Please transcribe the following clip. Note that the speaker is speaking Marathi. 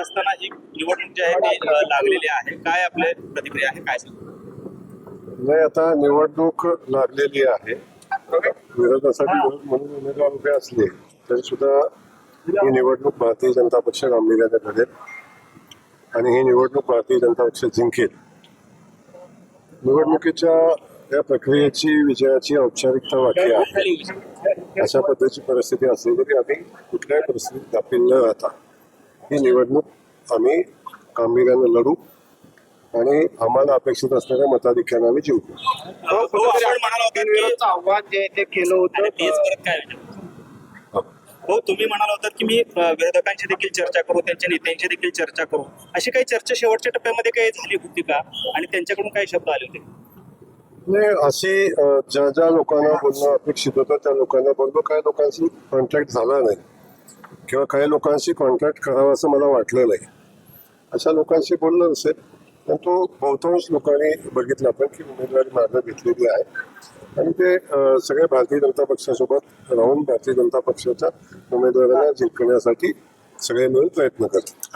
असताना ही निवडणूक जी आहे ती लागलेली आहे. काय आपले प्रतिक्रिया आहे, काय सांगता? नाही, आता निवडणूक लागलेली आहे. विरोधासाठी विरोध म्हणून उमेदवार उभे असले तरी सुद्धा ही निवडणूक भारतीय जनता पक्ष गांभीर्याने करेल आणि ही निवडणूक भारतीय जनता पक्ष जिंकेल. निवडणुकीच्या या प्रक्रियेची विजयाची औपचारिकता बाकी आहे. अशा पद्धतीची परिस्थिती असली तरी आम्ही कुठल्याही परिस्थितीत गाफील न राहता ही निवडणूक आम्ही गांभीर्याने लढू आणि आम्हाला अपेक्षित असणाऱ्या मताधिक्याने आम्ही जिंकू. आपण म्हणाला होता की आव्हान जे ते केलं होतं तेच परत काय विचार? हो, तुम्ही म्हणाला होतात की मी विरोधकांशी देखील चर्चा करू, त्यांच्या नेत्यांशी देखील चर्चा करू. अशी काही चर्चा शेवटच्या टप्प्यामध्ये काही झाली होती का आणि त्यांच्याकडून काही शब्द आले होते? नाही, अशी ज्या ज्या लोकांना बोलणं अपेक्षित होतं त्या लोकांना बोललो. काही लोकांशी कॉन्टॅक्ट झाला नाही किंवा काही लोकांशी कॉन्टॅक्ट करावं असं मला वाटलं नाही. अशा लोकांशी बोललं असेल पण तो बहुतांश लोकांनी बघितलं आपण की उमेदवारी मार्ग घेतलेली आहे आणि ते सगळे भारतीय जनता पक्षासोबत राहून भारतीय जनता पक्षाच्या उमेदवारांना जिंकण्यासाठी सगळे मिळून प्रयत्न करतात.